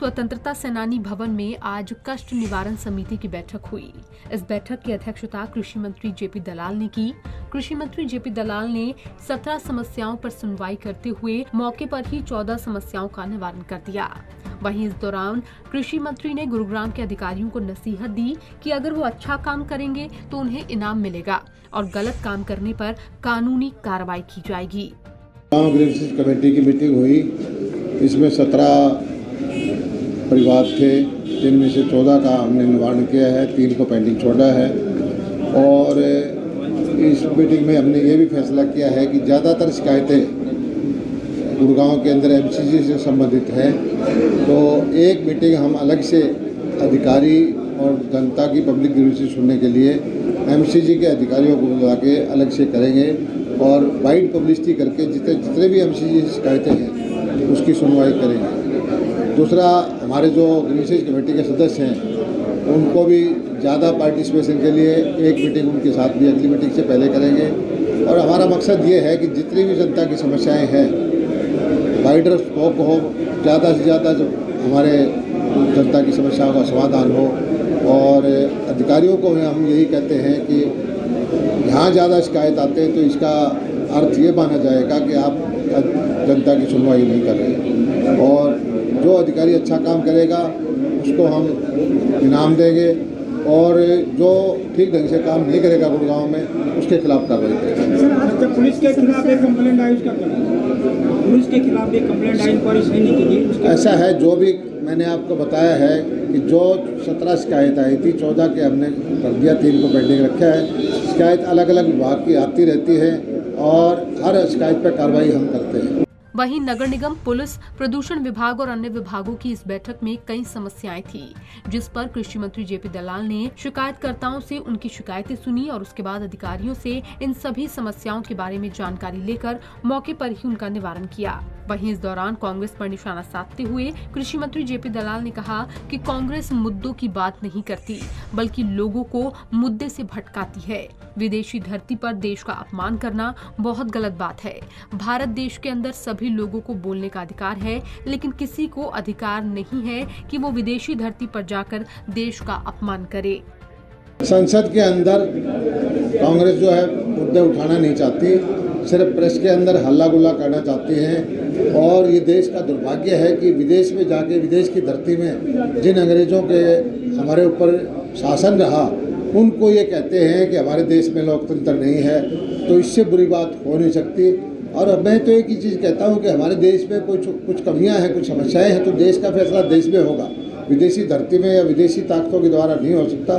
स्वतंत्रता सेनानी भवन में आज कष्ट निवारण समिति की बैठक हुई। इस बैठक की अध्यक्षता कृषि मंत्री जेपी दलाल ने की। कृषि मंत्री जेपी दलाल ने 17 समस्याओं पर सुनवाई करते हुए मौके पर ही 14 समस्याओं का निवारण कर दिया। वहीं इस दौरान कृषि मंत्री ने गुरुग्राम के अधिकारियों को नसीहत दी कि अगर वो अच्छा काम करेंगे तो उन्हें इनाम मिलेगा और गलत काम करने पर कानूनी कार्रवाई की जाएगी। ग्रीन कमेटी की मीटिंग हुई। इसमें 17 परिवार थे, जिनमें से 14 का हमने निवारण किया है, 3 को पेंडिंग छोड़ा है। और इस मीटिंग में हमने ये भी फैसला किया है कि ज़्यादातर शिकायतें गुड़गांव के अंदर एमसीजी से संबंधित है, तो एक मीटिंग हम अलग से अधिकारी और जनता की पब्लिक ग्रीवेंसेस सुनने के लिए एमसीजी के अधिकारियों को बुला के अलग से करेंगे और वाइड पब्लिसिटी करके जितने भी एमसीजी शिकायतें हैं उसकी सुनवाई करेंगे। दूसरा, हमारे जो ग्रीवेंसेस कमेटी के सदस्य हैं उनको भी ज़्यादा पार्टिसिपेशन के लिए एक मीटिंग उनके साथ भी अगली मीटिंग से पहले करेंगे। और हमारा मकसद ये है कि जितनी भी जनता की समस्याएं हैं वाइडर स्कोप हो, ज़्यादा से ज़्यादा जो हमारे जनता की समस्याओं का समाधान हो। और अधिकारियों को हम यही कहते हैं कि यहाँ ज़्यादा शिकायत आते हैं तो इसका अर्थ ये माना जाएगा कि आप जनता की सुनवाई नहीं कर रहे, और जो अधिकारी अच्छा काम करेगा उसको हम इनाम देंगे और जो ठीक ढंग से काम नहीं करेगा गुड़गांव में उसके खिलाफ कार्रवाई करेंगे। सर, आज पुलिस के खिलाफ एक कंप्लेंट आई, उसका पुलिस के खिलाफ एक कंप्लेंट आई, इंक्वायरी नहीं की गई। ऐसा है, जो भी मैंने आपको बताया है कि जो 17 शिकायत आई थी, 14 के हमने कर दिया, 3 को पेंडिंग रखा है। शिकायत अलग अलग विभाग की आती रहती है और हर शिकायत पर कार्रवाई हम करते हैं। वहीं नगर निगम, पुलिस, प्रदूषण विभाग और अन्य विभागों की इस बैठक में कई समस्याएं थी, जिस पर कृषि मंत्री जेपी दलाल ने शिकायतकर्ताओं से उनकी शिकायतें सुनी और उसके बाद अधिकारियों से इन सभी समस्याओं के बारे में जानकारी लेकर मौके पर ही उनका निवारण किया। वहीं इस दौरान कांग्रेस पर निशाना साधते हुए कृषि मंत्री जेपी दलाल ने कहा कि कांग्रेस मुद्दों की बात नहीं करती, बल्कि लोगों को मुद्दे से भटकाती है। विदेशी धरती पर देश का अपमान करना बहुत गलत बात है। भारत देश के अंदर सभी लोगों को बोलने का अधिकार है, लेकिन किसी को अधिकार नहीं है कि वो विदेशी धरती पर जाकर देश का अपमान करे। संसद के अंदर कांग्रेस जो है मुद्दे उठाना नहीं चाहती, सिर्फ प्रेस के अंदर हल्ला गुल्ला करना चाहती हैं। और ये देश का दुर्भाग्य है कि विदेश में जाके, विदेश की धरती में जिन अंग्रेजों के हमारे ऊपर शासन रहा, उनको ये कहते हैं कि हमारे देश में लोकतंत्र नहीं है, तो इससे बुरी बात हो नहीं सकती। और मैं तो एक ही चीज़ कहता हूँ कि हमारे देश में कुछ कमियां हैं, कुछ समस्याएं हैं, तो देश का फैसला देश में होगा, विदेशी धरती में या विदेशी ताकतों के द्वारा नहीं हो सकता।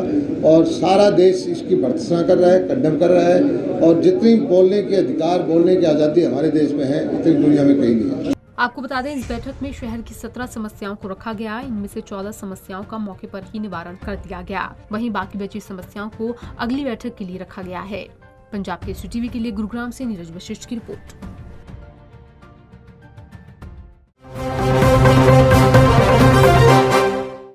और सारा देश इसकी भर्त्सना कर रहा है, कंडेम कर रहा है, और जितनी बोलने के अधिकार, बोलने की आज़ादी हमारे देश में है, इतनी दुनिया में कहीं नहीं है। आपको बता दें, इस बैठक में शहर की 17 समस्याओं को रखा गया। इनमें से 14 समस्याओं का मौके पर ही निवारण कर दिया गया। वहीं बाकी बची समस्याओं को अगली बैठक के लिए रखा गया है। पंजाब केसरी टीवी के लिए गुरुग्राम से नीरज वशिष्ठ की रिपोर्ट।